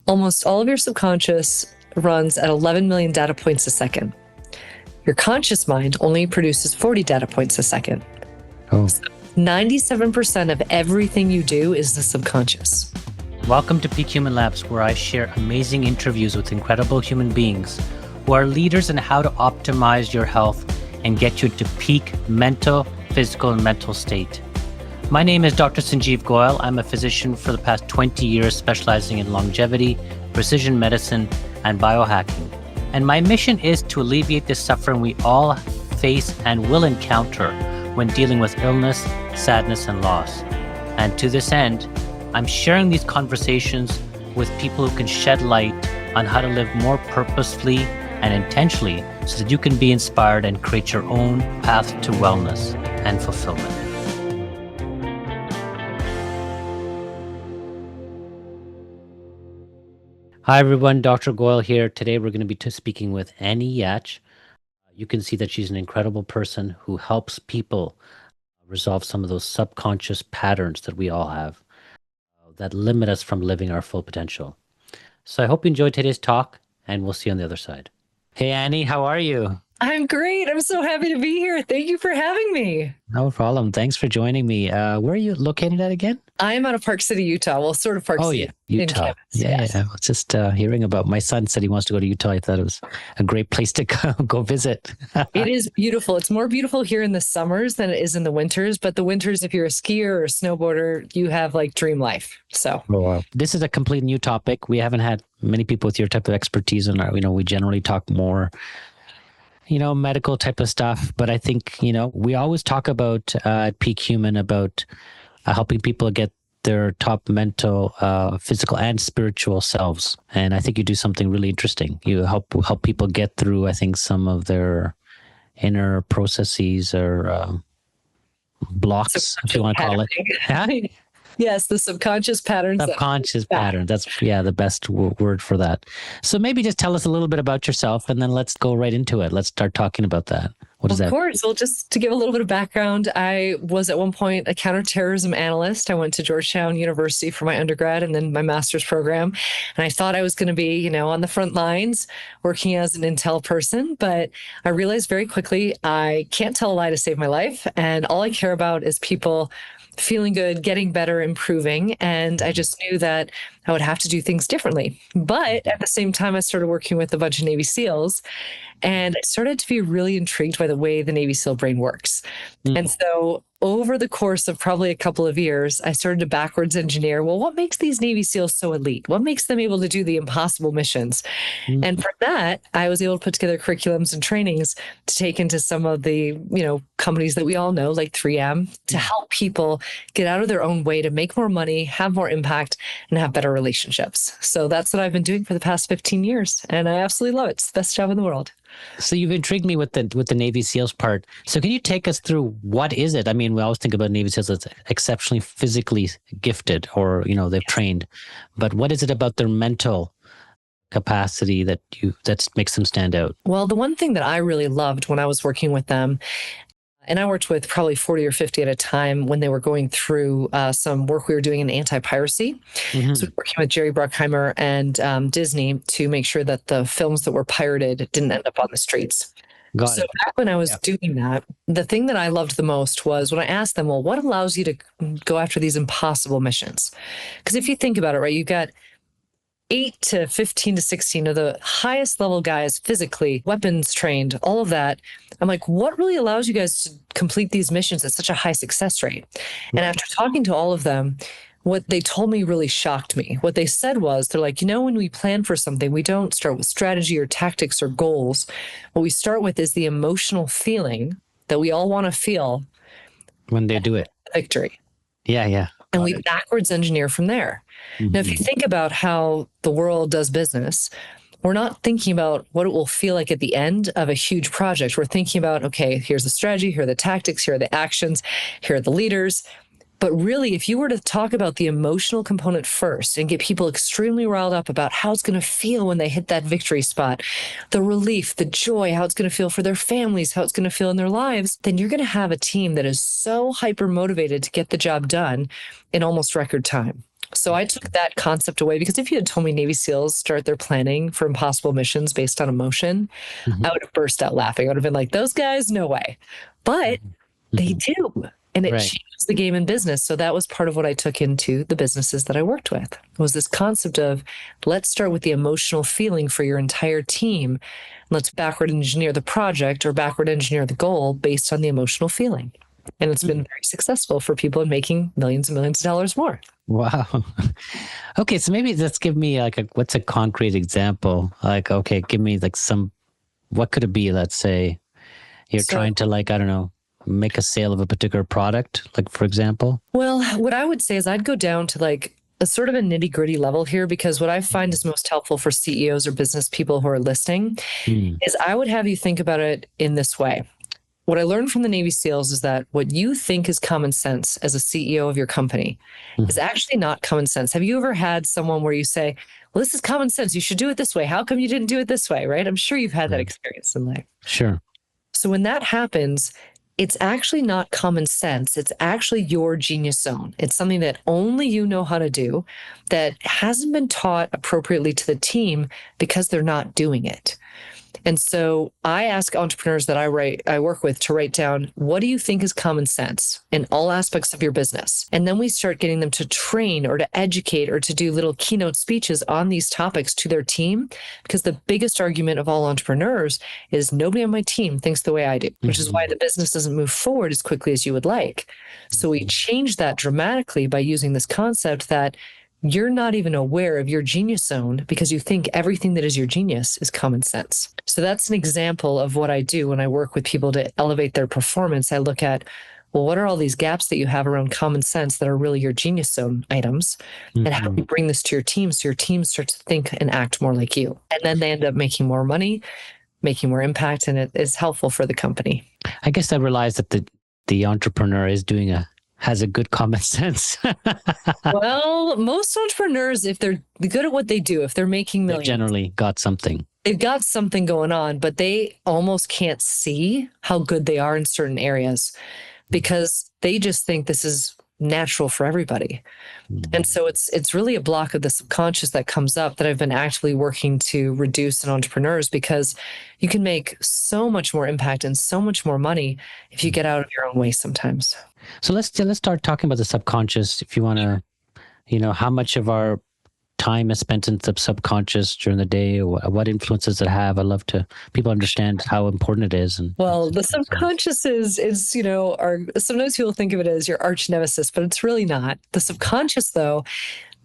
Almost all of your subconscious runs at 11 million data points a second. Your conscious mind only produces 40 data points a second. Oh. So 97% of everything you do is the subconscious. Welcome to Peak Human Labs, where I share amazing interviews with incredible human beings who are leaders in how to optimize your health and get you to peak mental, physical, and mental state. My name is Dr. Sanjeev Goel. I'm a physician for the past 20 years, specializing in longevity, precision medicine, and biohacking. And my mission is to alleviate the suffering we all face and will encounter when dealing with illness, sadness, and loss. And to this end, I'm sharing these conversations with people who can shed light on how to live more purposefully and intentionally so that you can be inspired and create your own path to wellness and fulfillment. Hi everyone, Dr. Goel here. Today we're going to be speaking with Annie Yatch. You can see that she's an incredible person who helps people resolve some of those subconscious patterns that we all have that limit us from living our full potential. So I hope you enjoyed today's talk, and we'll see you on the other side. Hey Annie, how are you? I'm great. I'm so happy to be here. Thank you for having me. No problem. Thanks for joining me. Where are you located at again? I'm out of Park City, Utah. Well, sort of Park City. Yeah, Utah. Campus, Yeah, yes. I was just hearing about, my son said he wants to go to Utah. I thought it was a great place to go visit. It is beautiful. It's more beautiful here in the summers than it is in the winters. But the winters, if you're a skier or a snowboarder, you have like dream life. So This is a complete new topic. We haven't had many people with your type of expertise, and we generally talk more medical type of stuff. But I think, we always talk about at Peak Human about helping people get their top mental, physical, and spiritual selves. And I think you do something really interesting. You help people get through, I think, some of their inner processes or blocks, if you want to call it. Yes, the subconscious patterns. Subconscious pattern. That's the best word for that. So maybe just tell us a little bit about yourself, and then let's go right into it. Let's start talking about that. What is that? Of course. Well, just to give a little bit of background, I was at one point a counterterrorism analyst. I went to Georgetown University for my undergrad and then my master's program. And I thought I was going to be, on the front lines working as an intel person. But I realized very quickly I can't tell a lie to save my life. And all I care about is people feeling good, getting better, improving. And I just knew that I would have to do things differently. But at the same time, I started working with a bunch of Navy SEALs. And I started to be really intrigued by the way the Navy SEAL brain works. And so over the course of probably a couple of years, I started to backwards engineer, well, what makes these Navy SEALs so elite? What makes them able to do the impossible missions? And from that, I was able to put together curriculums and trainings to take into some of the, companies that we all know, like 3M, to help people get out of their own way to make more money, have more impact, and have better relationships. So that's what I've been doing for the past 15 years. And I absolutely love it. It's the best job in the world. So you've intrigued me with the Navy SEALs part. So can you take us through what is it? I mean, we always think about Navy SEALs as exceptionally physically gifted, or they've trained. But what is it about their mental capacity that makes them stand out? Well, the one thing that I really loved when I was working with them, and I worked with probably 40 or 50 at a time when they were going through some work we were doing in anti-piracy. So we were working with Jerry Bruckheimer and Disney to make sure that the films that were pirated didn't end up on the streets. So back when I was doing that, the thing that I loved the most was when I asked them, well, what allows you to go after these impossible missions? Because if you think about it, right, you got 8 to 15 to 16 of the highest level guys physically, weapons trained, all of that. I'm like, what really allows you guys to complete these missions at such a high success rate? And after talking to all of them, what they told me really shocked me. What they said was, they're like, when we plan for something, we don't start with strategy or tactics or goals. What we start with is the emotional feeling that we all want to feel when they do it. Victory. Yeah. And we backwards engineer from there. Now, if you think about how the world does business, we're not thinking about what it will feel like at the end of a huge project. We're thinking about, okay, here's the strategy, here are the tactics, here are the actions, here are the leaders. But really, if you were to talk about the emotional component first and get people extremely riled up about how it's going to feel when they hit that victory spot, the relief, the joy, how it's going to feel for their families, how it's going to feel in their lives, then you're going to have a team that is so hyper motivated to get the job done in almost record time. So I took that concept away because if you had told me Navy SEALs start their planning for impossible missions based on emotion, I would have burst out laughing. I would have been like, those guys, no way. But they do. And it Right. changed the game in business. So that was part of what I took into the businesses that I worked with, was this concept of let's start with the emotional feeling for your entire team. Let's backward engineer the project or backward engineer the goal based on the emotional feeling. And it's been very successful for people in making millions and millions of dollars more. Wow. Okay, so maybe let's give me like what's a concrete example? Like, okay, give me like what could it be? Let's say you're trying to like, I don't know, make a sale of a particular product, like for example. Well, what I would say is I'd go down to like a sort of a nitty gritty level here, because what I find is most helpful for CEOs or business people who are listening is I would have you think about it in this way. What I learned from the Navy SEALs is that what you think is common sense as a CEO of your company is actually not common sense. Have you ever had someone where you say, well, this is common sense, you should do it this way. How come you didn't do it this way? Right? I'm sure you've had that experience in life. Sure. So when that happens, it's actually not common sense. It's actually your genius zone. It's something that only you know how to do, that hasn't been taught appropriately to the team because they're not doing it. And so I ask entrepreneurs that I work with to write down, what do you think is common sense in all aspects of your business? And then we start getting them to train or to educate or to do little keynote speeches on these topics to their team. Because the biggest argument of all entrepreneurs is nobody on my team thinks the way I do, which is why the business doesn't move forward as quickly as you would like. So we change that dramatically by using this concept that you're not even aware of your genius zone because you think everything that is your genius is common sense. So that's an example of what I do when I work with people to elevate their performance. I look at, well, what are all these gaps that you have around common sense that are really your genius zone items? And how do you bring this to your team so your team starts to think and act more like you? And then they end up making more money, making more impact, and it is helpful for the company. I guess I realized that the entrepreneur has a good common sense. Well, most entrepreneurs, if they're good at what they do, if they're making millions, they generally got something. They've got something going on, but they almost can't see how good they are in certain areas because they just think this is natural for everybody. And so it's really a block of the subconscious that comes up that I've been actively working to reduce in entrepreneurs, because you can make so much more impact and so much more money if you get out of your own way sometimes. So let's start talking about the subconscious. If you want to, how much of our time is spent in the subconscious during the day, or what influence does it have? I'd love to people understand how important it is. Well, the subconscious is sometimes people think of it as your arch nemesis, but it's really not. The subconscious, though,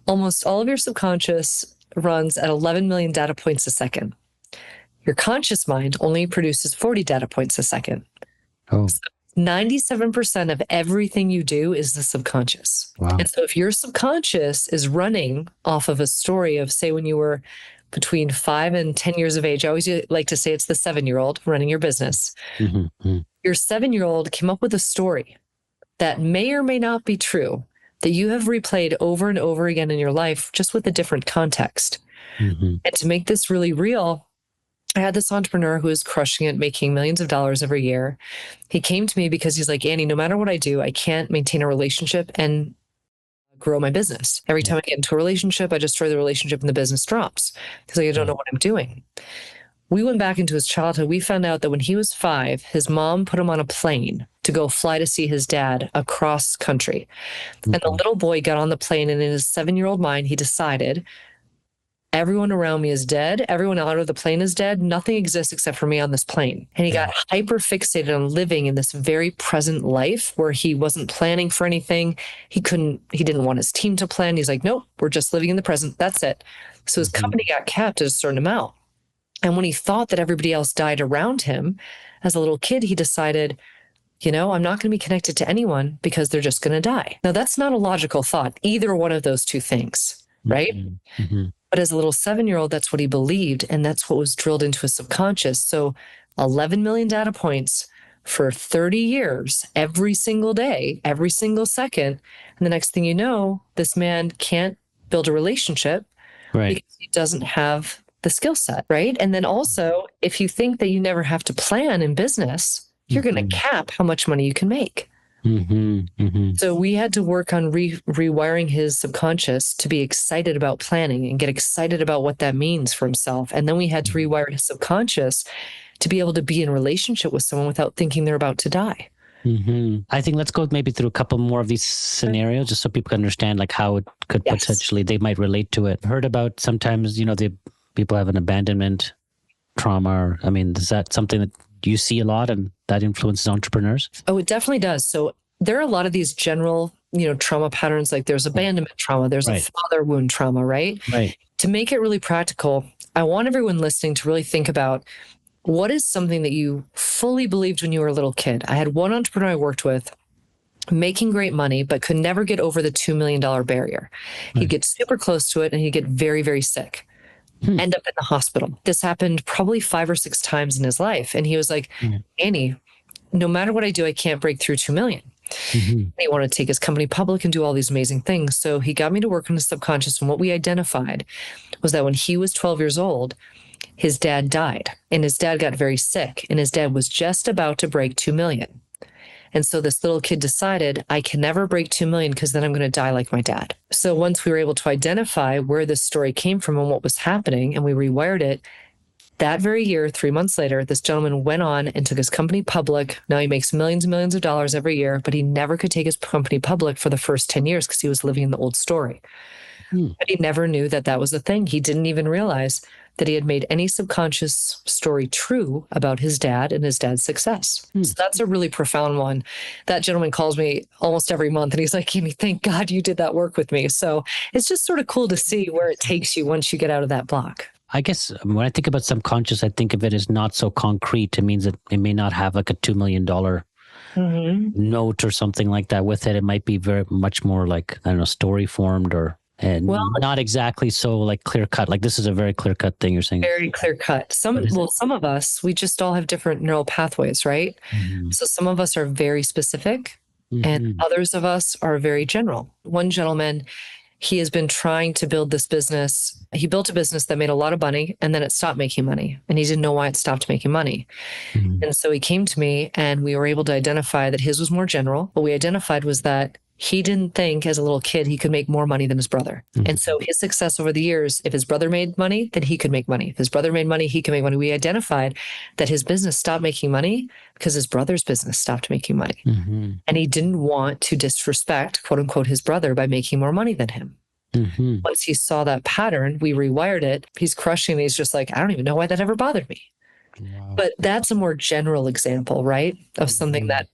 almost all of your subconscious runs at 11 million data points a second. Your conscious mind only produces 40 data points a second. Oh. So 97% of everything you do is the subconscious. Wow. And so if your subconscious is running off of a story of, say, when you were between 5 and 10 years of age, I always like to say it's the 7-year-old running your business. Your 7-year-old came up with a story that may or may not be true, that you have replayed over and over again in your life, just with a different context. And to make this really real, I had this entrepreneur who was crushing it, making millions of dollars every year. He came to me because he's like, Annie, no matter what I do, I can't maintain a relationship and grow my business. Every time I get into a relationship, I destroy the relationship and the business drops because I don't know what I'm doing. We went back into his childhood. We found out that when he was 5, his mom put him on a plane to go fly to see his dad across country. And the little boy got on the plane, and in his 7-year-old mind, he decided, everyone around me is dead. Everyone out of the plane is dead. Nothing exists except for me on this plane. And he got hyper fixated on living in this very present life where he wasn't planning for anything. He didn't want his team to plan. He's like, nope, we're just living in the present. That's it. So his company got capped at a certain amount. And when he thought that everybody else died around him, as a little kid, he decided, I'm not going to be connected to anyone because they're just going to die. Now, that's not a logical thought, either one of those two things, right? But as a little 7-year-old, that's what he believed. And that's what was drilled into his subconscious. So 11 million data points for 30 years, every single day, every single second. And the next thing you know, this man can't build a relationship because he doesn't have the skill set, right? And then also, if you think that you never have to plan in business, you're going to cap how much money you can make. So we had to work on rewiring his subconscious to be excited about planning and get excited about what that means for himself. And then we had to rewire his subconscious to be able to be in relationship with someone without thinking they're about to die. I think let's go maybe through a couple more of these scenarios just so people can understand like how it could potentially, they might relate to it. Heard about sometimes, the people have an abandonment trauma. Or, I mean, is that something that you see a lot and that influences entrepreneurs? Oh, it definitely does. So there are a lot of these general, trauma patterns, like there's abandonment trauma, there's a father wound trauma, right? Right. To make it really practical, I want everyone listening to really think about what is something that you fully believed when you were a little kid. I had one entrepreneur I worked with making great money, but could never get over the $2 million barrier. He'd get super close to it and he'd get very, very sick. End up in the hospital. This happened probably 5 or 6 times in his life. And he was like, Annie, no matter what I do, I can't break through 2 million. He wanted to take his company public and do all these amazing things. So he got me to work on his subconscious. And what we identified was that when he was 12 years old, his dad died and his dad got very sick and his dad was just about to break 2 million. And so this little kid decided, I can never break 2 million because then I'm going to die like my dad. So once we were able to identify where this story came from and what was happening, and we rewired it, that very year, 3 months later, this gentleman went on and took his company public. Now he makes millions and millions of dollars every year, but he never could take his company public for the first 10 years because he was living in the old story. But he never knew that that was a thing. He didn't even realize that he had made any subconscious story true about his dad and his dad's success. So that's a really profound one. That gentleman calls me almost every month and he's like, Amy, thank God you did that work with me. So it's just sort of cool to see where it takes you once you get out of that block. I guess when I think about subconscious, I think of it as not so concrete. It means that it may not have like a $2 million note or something like that with it. It might be very much more like, I don't know, story formed or not exactly so like clear cut. Like this is a very clear cut thing you're saying. Very clear cut. Some of us, we just all have different neural pathways, right? So some of us are very specific and others of us are very general. One gentleman, he has been trying to build this business. He built a business that made a lot of money and then it stopped making money. And he didn't know why it stopped making money. And so he came to me and we were able to identify that his was more general. What we identified was that he didn't think as a little kid he could make more money than his brother. And so his success over the years, if his brother made money, then he could make money. If his brother made money, he could make money. We identified that his business stopped making money because his brother's business stopped making money. And he didn't want to disrespect, quote unquote, his brother by making more money than him. Once he saw that pattern, we rewired it. He's crushing. He's just like, I don't even know why that ever bothered me. But that's a more general example, right? Of something that,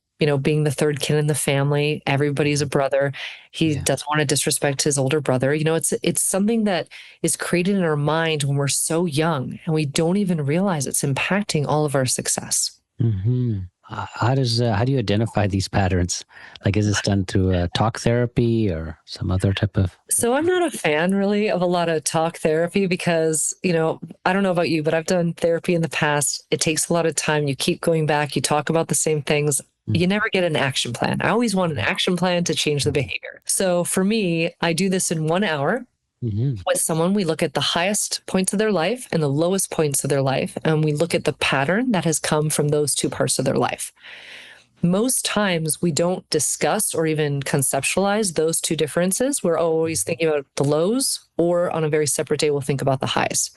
being the third kid in the family, everybody's a brother. He doesn't want to disrespect his older brother. It's something that is created in our mind when we're so young and we don't even realize it's impacting all of our success. How do you identify these patterns? Like, is this done through talk therapy or some other type of? So I'm not a fan really of a lot of talk therapy because, I don't know about you, but I've done therapy in the past. It takes a lot of time. You keep going back. You talk about the same things. You never get an action plan. I always want an action plan to change the behavior. So for me, I do this in 1 hour with someone. We look at the highest points of their life and the lowest points of their life. And we look at the pattern that has come from those two parts of their life. Most times we don't discuss or even conceptualize those two differences. We're always thinking about the lows, or on a very separate day, we'll think about the highs.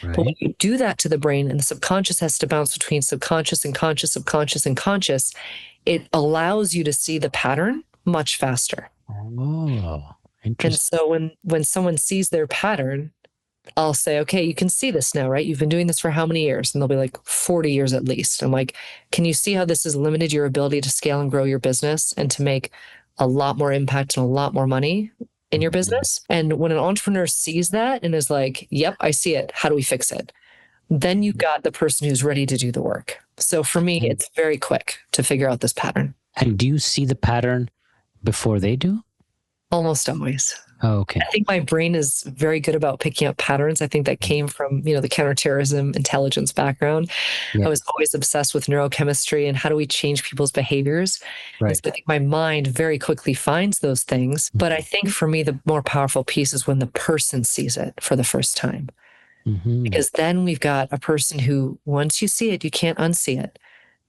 Right. But when you do that to the brain and the subconscious has to bounce between subconscious and conscious, subconscious and conscious, it allows you to see the pattern much faster. Oh, interesting. And so when someone sees their pattern, I'll say, okay, you can see this now, right? You've been doing this for how many years? And they'll be like 40 years at least. I'm like, can you see how this has limited your ability to scale and grow your business and to make a lot more impact and a lot more money in your business? And when an entrepreneur sees that and is like, yep, I see it. How do we fix it? Then you've got the person who's ready to do the work. So for me, it's very quick to figure out this pattern. And do you see the pattern before they do? Almost always. Oh, okay. I think my brain is very good about picking up patterns. I think that came from, the counterterrorism intelligence background. I was always obsessed with neurochemistry and how do we change people's behaviors. Right. So I think my mind very quickly finds those things. But I think for me, the more powerful piece is when the person sees it for the first time. Because then we've got a person who, once you see it, you can't unsee it.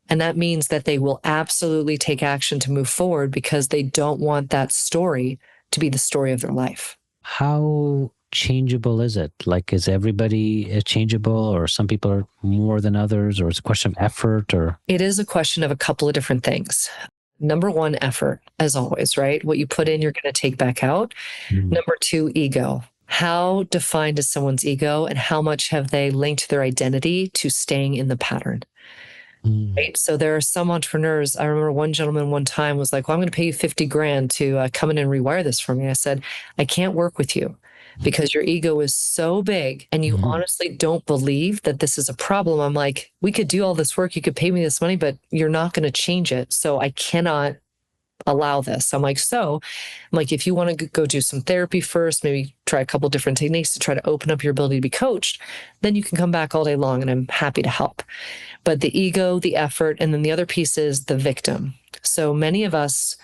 And that means that they will absolutely take action to move forward because they don't want that story to be the story of their life. How changeable is it? Like, is everybody changeable, or some people are more than others, or it's a question of effort, or? It is a question of a couple of different things. Number one, effort, as always, right? What you put in, you're going to take back out. Number two, ego. How defined is someone's ego, and how much have they linked their identity to staying in the pattern? Right. So there are some entrepreneurs. I remember one gentleman one time was like, well, I'm going to pay you 50 grand to come in and rewire this for me. I said, I can't work with you because your ego is so big and you honestly don't believe that this is a problem. I'm like, we could do all this work. You could pay me this money, but you're not going to change it. So I cannot allow this. I'm like, if you want to go do some therapy first, maybe try a couple different techniques to try to open up your ability to be coached, then you can come back all day long and I'm happy to help. But the ego, the effort, and then the other piece is the victim. So many of us,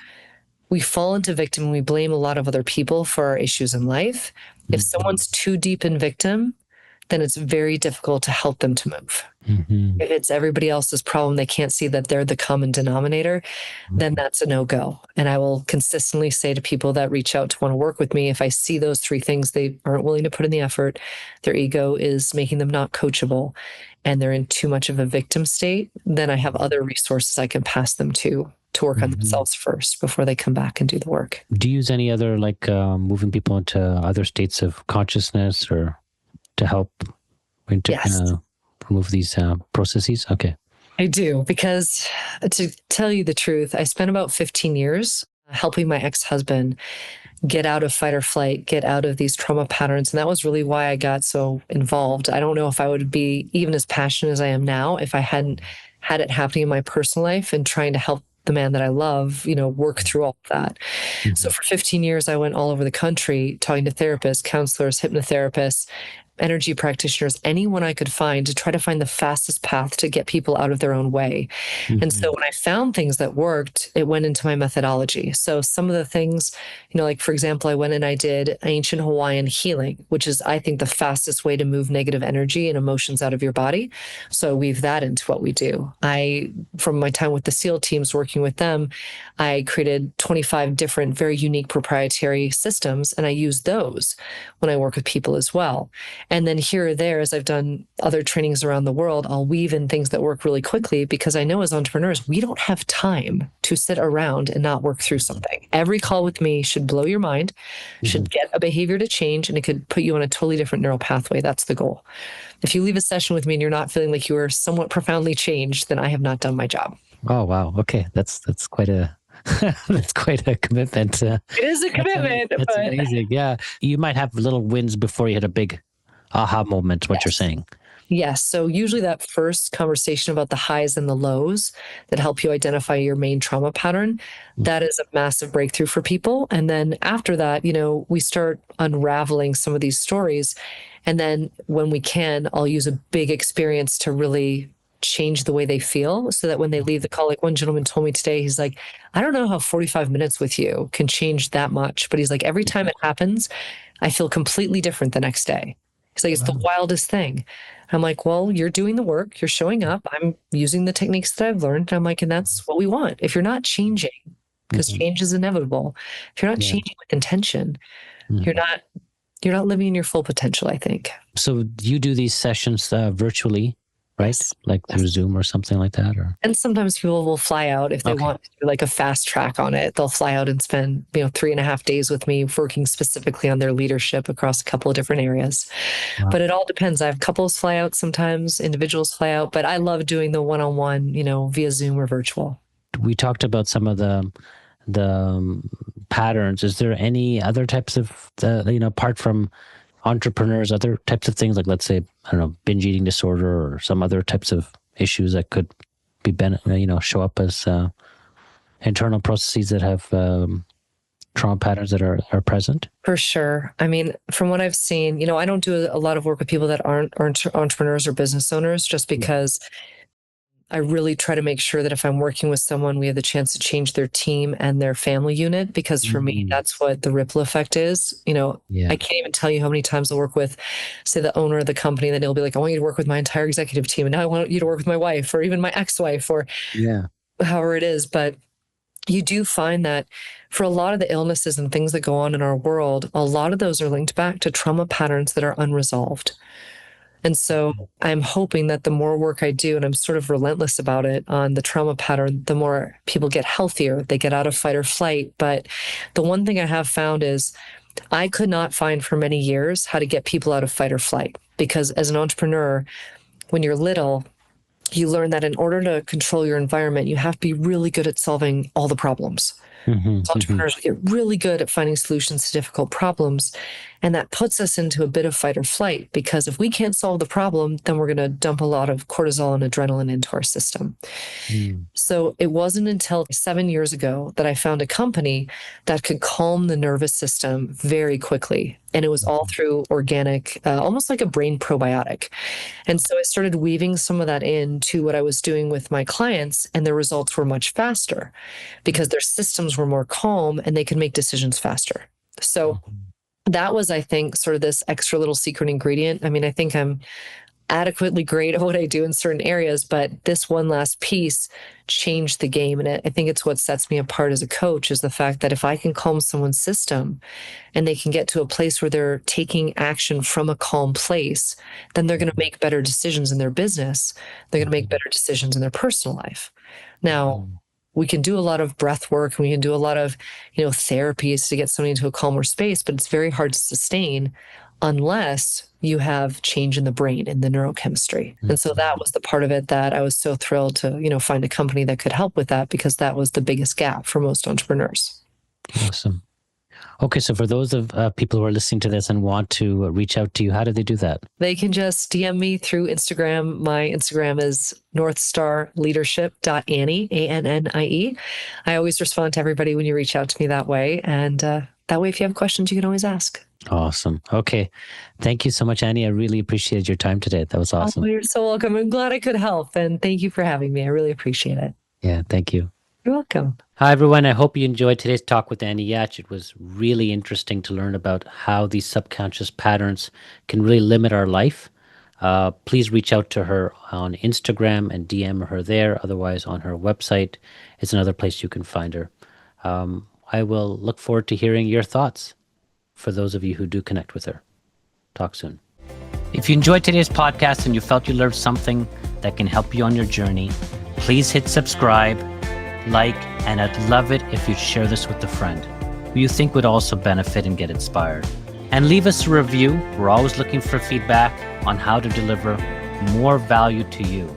we fall into victim and we blame a lot of other people for our issues in life. If someone's too deep in victim, then it's very difficult to help them to move. If it's everybody else's problem, they can't see that they're the common denominator, then that's a no-go. And I will consistently say to people that reach out to want to work with me, if I see those three things, they aren't willing to put in the effort, their ego is making them not coachable, and they're in too much of a victim state, then I have other resources I can pass them to work on themselves first before they come back and do the work. Do you use any other, like moving people into other states of consciousness, or to help remove these processes? Okay. I do, because to tell you the truth, I spent about 15 years helping my ex-husband get out of fight or flight, get out of these trauma patterns. And that was really why I got so involved. I don't know if I would be even as passionate as I am now if I hadn't had it happening in my personal life and trying to help the man that I love, work through all of that. So for 15 years, I went all over the country talking to therapists, counselors, hypnotherapists, energy practitioners, anyone I could find to try to find the fastest path to get people out of their own way. And so when I found things that worked, it went into my methodology. So some of the things, like for example, I went and I did ancient Hawaiian healing, which is, I think, the fastest way to move negative energy and emotions out of your body. So I weave that into what we do. From my time with the SEAL teams, working with them, I created 25 different, very unique proprietary systems, and I use those when I work with people as well. And then here or there, as I've done other trainings around the world, I'll weave in things that work really quickly, because I know as entrepreneurs, we don't have time to sit around and not work through something. Every call with me should blow your mind, should get a behavior to change, and it could put you on a totally different neural pathway. That's the goal. If you leave a session with me and you're not feeling like you are somewhat profoundly changed, then I have not done my job. Oh, wow. Okay. That's quite a that's quite a commitment. It is a commitment. That's amazing. Yeah. You might have little wins before you hit a big aha moment, what you're saying. Yes. So usually that first conversation about the highs and the lows that help you identify your main trauma pattern, that is a massive breakthrough for people. And then after that, we start unraveling some of these stories. And then when we can, I'll use a big experience to really change the way they feel, so that when they leave the call, like one gentleman told me today, he's like, I don't know how 45 minutes with you can change that much. But he's like, every time it happens, I feel completely different the next day. He's like, it's the wildest thing. I'm like, well, you're doing the work, you're showing up, I'm using the techniques that I've learned. I'm like, and that's what we want. If you're not changing, because change is inevitable, if you're not changing with intention, you're not living in your full potential, I think. So you do these sessions virtually, right? Yes. Like through Zoom or something like that? Or? And sometimes people will fly out if they want to do like a fast track on it. They'll fly out and spend, 3.5 days with me working specifically on their leadership across a couple of different areas. Wow. But it all depends. I have couples fly out sometimes, individuals fly out, but I love doing the one-on-one, via Zoom or virtual. We talked about some of the patterns. Is there any other types of, apart from entrepreneurs, other types of things, like let's say, I don't know, binge eating disorder or some other types of issues that could be, show up as internal processes that have trauma patterns that are present? For sure. I mean, from what I've seen, I don't do a lot of work with people that aren't entrepreneurs or business owners, just because I really try to make sure that if I'm working with someone, we have the chance to change their team and their family unit, because for me, that's what the ripple effect is. Yeah. I can't even tell you how many times I'll work with, say, the owner of the company, that he'll be like, I want you to work with my entire executive team. And now I want you to work with my wife, or even my ex-wife, or however it is. But you do find that for a lot of the illnesses and things that go on in our world, a lot of those are linked back to trauma patterns that are unresolved. And so I'm hoping that the more work I do, and I'm sort of relentless about it on the trauma pattern, the more people get healthier, they get out of fight or flight. But the one thing I have found is I could not find for many years how to get people out of fight or flight, because as an entrepreneur, when you're little, you learn that in order to control your environment, you have to be really good at solving all the problems. Entrepreneurs get really good at finding solutions to difficult problems. And that puts us into a bit of fight or flight, because if we can't solve the problem, then we're going to dump a lot of cortisol and adrenaline into our system. So it wasn't until 7 years ago that I found a company that could calm the nervous system very quickly. And it was all through organic, almost like a brain probiotic. And so I started weaving some of that into what I was doing with my clients, and the results were much faster because their systems were more calm and they could make decisions faster. So that was, I think, sort of this extra little secret ingredient. I mean, I think I'm adequately great at what I do in certain areas, but this one last piece changed the game. And I think it's what sets me apart as a coach, is the fact that if I can calm someone's system and they can get to a place where they're taking action from a calm place, then they're going to make better decisions in their business. They're going to make better decisions in their personal life. Now, we can do a lot of breath work, and we can do a lot of, therapies to get somebody into a calmer space, but it's very hard to sustain unless you have change in the brain, in the neurochemistry. And so that was the part of it that I was so thrilled to, find a company that could help with that, because that was the biggest gap for most entrepreneurs. Awesome. Okay, so for those of people who are listening to this and want to reach out to you, how do they do that? They can just DM me through Instagram. My Instagram is northstarleadership.annie, ANNIE. I always respond to everybody when you reach out to me that way. And that way, if you have questions, you can always ask. Awesome. Okay. Thank you so much, Annie. I really appreciated your time today. That was awesome. Oh, you're so welcome. I'm glad I could help. And thank you for having me. I really appreciate it. Yeah, thank you. You're welcome. Hi, everyone. I hope you enjoyed today's talk with Annie Yatch. It was really interesting to learn about how these subconscious patterns can really limit our life. Please reach out to her on Instagram and DM her there. Otherwise, on her website is another place you can find her. I will look forward to hearing your thoughts for those of you who do connect with her. Talk soon. If you enjoyed today's podcast and you felt you learned something that can help you on your journey, please hit subscribe, like, and I'd love it if you'd share this with a friend who you think would also benefit and get inspired. And leave us a review. We're always looking for feedback on how to deliver more value to you.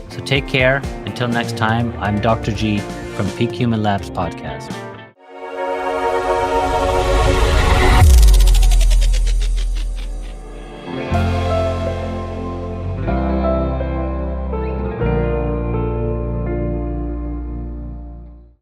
So take care. Until next time, I'm Dr. G from Peak Human Labs Podcast.